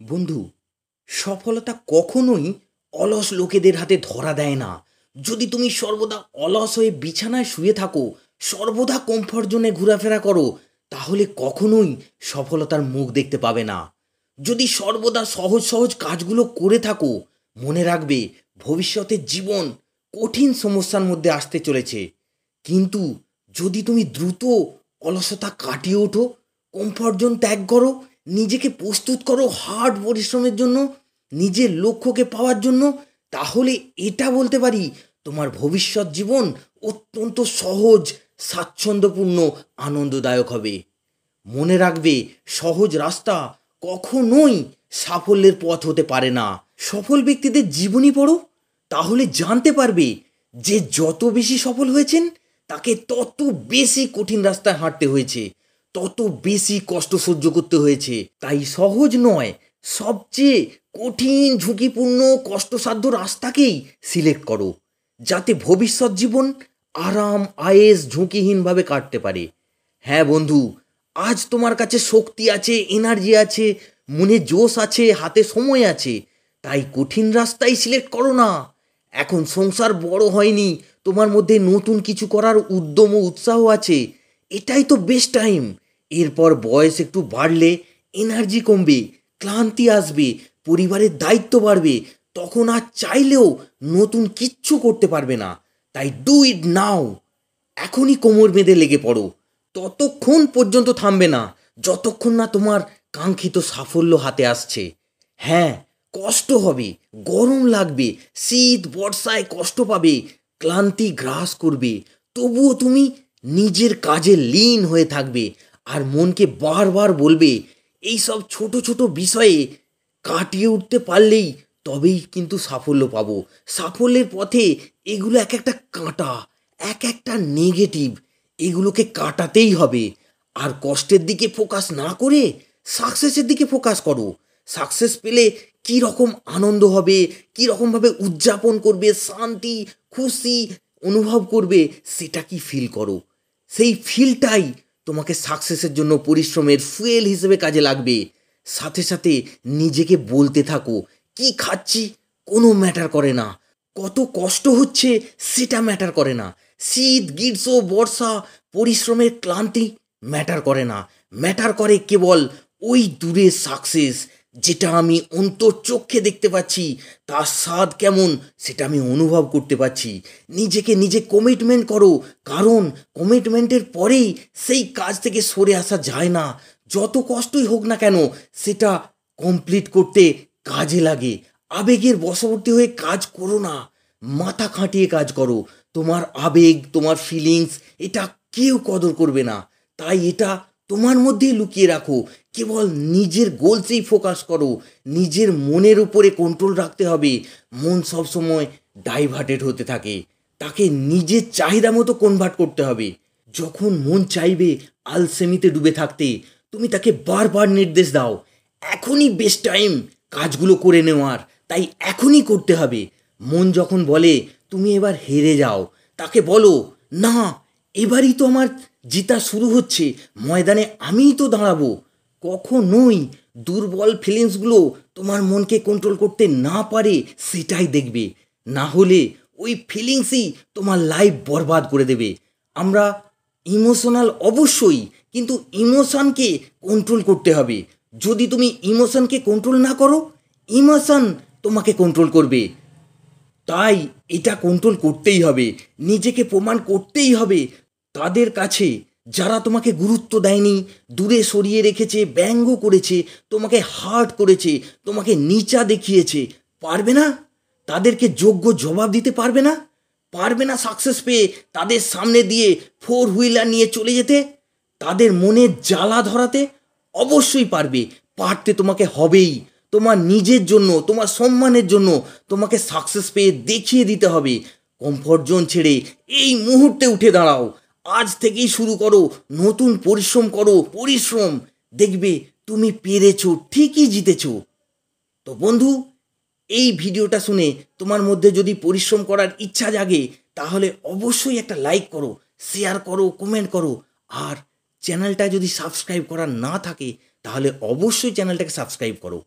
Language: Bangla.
বন্ধু, সফলতা কখনোই অলস লোকেদের হাতে ধরা দেয় না। যদি তুমি সর্বদা অলস হয়ে বিছানায় শুয়ে থাকো, সর্বদা কমফর্ট জোনে ঘোরাফেরা করো, তাহলে কখনোই সফলতার মুখ দেখতে পাবে না। যদি সর্বদা সহজ সহজ কাজগুলো করে থাকো, মনে রাখবে ভবিষ্যতের জীবন কঠিন সমস্যার মধ্যে আসতে চলেছে। কিন্তু যদি তুমি দ্রুত অলসতা কাটিয়ে ওঠো, কমফর্ট জোন ত্যাগ করো, নিজেকে প্রস্তুত করো হার্ড পরিশ্রমের জন্য, নিজের লক্ষ্যকে পাওয়ার জন্য, তাহলে এটা বলতে পারি তোমার ভবিষ্যৎ জীবন অত্যন্ত সহজ, স্বাচ্ছন্দ্যপূর্ণ, আনন্দদায়ক হবে। মনে রাখবে, সহজ রাস্তা কখনোই সাফল্যের পথ হতে পারে না। সফল ব্যক্তিদের জীবনী পড়ো, তাহলে জানতে পারবে যে যত বেশি সফল হয়েছেন তাকে তত বেশি কঠিন রাস্তায় হাঁটতে হয়েছে, তত বেশি কষ্ট সহ্য করতে হয়েছে। তাই সহজ নয়, সবচেয়ে কঠিন, ঝুঁকিপূর্ণ, কষ্টসাধ্য রাস্তাকেই সিলেক্ট করো, যাতে ভবিষ্যৎ জীবন আরাম, আয়েস, ঝুঁকিহীনভাবে কাটতে পারে। হ্যাঁ বন্ধু, আজ তোমার কাছে শক্তি আছে, এনার্জি আছে, মনে জোশ আছে, হাতে সময় আছে, তাই কঠিন রাস্তাই সিলেক্ট করো না। এখন সংসার বড় হয়নি, তোমার মধ্যে নতুন কিছু করার উদ্যম ও উৎসাহ আছে, এটাই তো বেস্ট টাইম। এরপর বয়স একটু বাড়লে এনার্জি কমবে, ক্লান্তি আসবে, পরিবারের দায়িত্ব বাড়বে, তখন আর চাইলেও নতুন কিচ্ছু করতে পারবে না। তাই ডু ইট নাও, এখনই কোমর বেঁধে লেগে পড়ো। ততক্ষণ পর্যন্ত থামবে না যতক্ষণ না তোমার কাঙ্ক্ষিত সাফল্য হাতে আসছে। হ্যাঁ, কষ্ট হবে, গরম লাগবে, শীত বর্ষায় কষ্ট পাবে, ক্লান্তি গ্রাস করবে, তবুও তুমি নিজের কাজে লীন হয়ে থাকবে আর মনকে বারবার বলবে এই সব ছোট ছোট বিষয়ে কাটিয়ে উঠতে পারলেই তবেই কিন্তু সাফল্য পাবো। সাফল্যের পথে এগুলো এক একটা কাঁটা, এক একটা নেগেটিভ, এগুলোকে কাটাতেই হবে। আর কষ্টের দিকে ফোকাস না করে সাকসেসের দিকে ফোকাস করো। সাকসেস পেলে কী রকম আনন্দ হবে, কী রকমভাবে উদযাপন করবে, শান্তি, খুশি অনুভব করবে, সেটা কি ফিল করো। সেই ফিলটাই তোমাকে সাকসেসের জন্য পরিশ্রমের ফুয়েল হিসেবে কাজে লাগবে। সাথে সাথে নিজেকে বলতে থাকো, কি খাচ্ছি কোনো ম্যাটার করে না, কত কষ্ট হচ্ছে সেটা ম্যাটার করে না, শীত, গ্রীষ্ম, বর্ষা, পরিশ্রমের ক্লান্তি ম্যাটার করে না। ম্যাটার করে কেবল ওই দূরের সাকসেস, যেটা আমি অন্তর্চক্ষে দেখতে পাচ্ছি, তার স্বাদ কেমন সেটা আমি অনুভব করতে পারছি। নিজেকে নিজে কমিটমেন্ট করো, কারণ কমিটমেন্টের পরেই সেই কাজ থেকে সরে আসা যায় না। যত কষ্টই হোক না কেন, সেটা কমপ্লিট করতে কাজে লাগে। আবেগের বশবর্তী হয়ে কাজ করো না, মাথা খাটিয়ে কাজ করো। তোমার আবেগ, তোমার ফিলিংস, এটা কেউ কদর করবে না, তাই এটা তোমার মধ্যেই লুকিয়ে রাখো। কেবল নিজের গোলসেই ফোকাস করো, নিজের মনের উপরে কন্ট্রোল রাখতে হবে। মন সবসময় ডাইভার্টেড হতে থাকে, তাকে নিজের চাহিদা মতো কনভার্ট করতে হবে। যখন মন চাইবে আলসেমিতে ডুবে থাকতে, তুমি তাকে বারবার নির্দেশ দাও, এখনই বেস্ট টাইম কাজগুলো করে নেওয়ার, তাই এখনই করতে হবে। মন যখন বলে তুমি এবার হেরে যাও, তাকে বলো না, এবারই তো আমার জিতা শুরু হচ্ছে, ময়দানে আমিই তো দাঁড়াবো। কখনোই দুর্বল ফিলিংসগুলো তোমার মনকে কন্ট্রোল করতে না পারে সেটাই দেখবে, না হলে ওই ফিলিংসই তোমার লাইফ বরবাদ করে দেবে। আমরা ইমোশনাল অবশ্যই, কিন্তু ইমোশনকে কন্ট্রোল করতে হবে। যদি তুমি ইমোশনকে কন্ট্রোল না করো, ইমোশন তোমাকে কন্ট্রোল করবে। তাই এটা কন্ট্রোল করতেই হবে, নিজেকে প্রমাণ করতেই হবে তাদের কাছে যারা তোমাকে গুরুত্ব দেয়নি, দূরে সরিয়ে রেখেছে, ব্যঙ্গ করেছে, তোমাকে হার্ট করেছে, তোমাকে নিচা দেখিয়েছে। পারবে না তাদেরকে যোগ্য জবাব দিতে, পারবে না, পারবে না সাকসেস পেয়ে তাদের সামনে দিয়ে ফোর হুইলার নিয়ে চলে যেতে, তাদের মনে জ্বালা ধরাতে। অবশ্যই পারবে, পারতে তোমাকে হবেই। তোমার নিজের জন্য, তোমার সম্মানের জন্য তোমাকে সাকসেস পেয়ে দেখিয়ে দিতে হবে। কমফর্ট জোন ছেড়ে এই মুহূর্তে উঠে দাঁড়াও, আজ থেকেই শুরু করো, নতুন পরিশ্রম করো, পরিশ্রম, দেখবে তুমি পেরেছো, ঠিকই জিতেছো। তো বন্ধু, এই ভিডিওটা শুনে তোমার মধ্যে যদি পরিশ্রম করার ইচ্ছা জাগে, তাহলে অবশ্যই একটা লাইক করো, শেয়ার করো, কমেন্ট করো। আর চ্যানেলটা যদি সাবস্ক্রাইব করা না থাকে, তাহলে অবশ্যই চ্যানেলটাকে সাবস্ক্রাইব করো।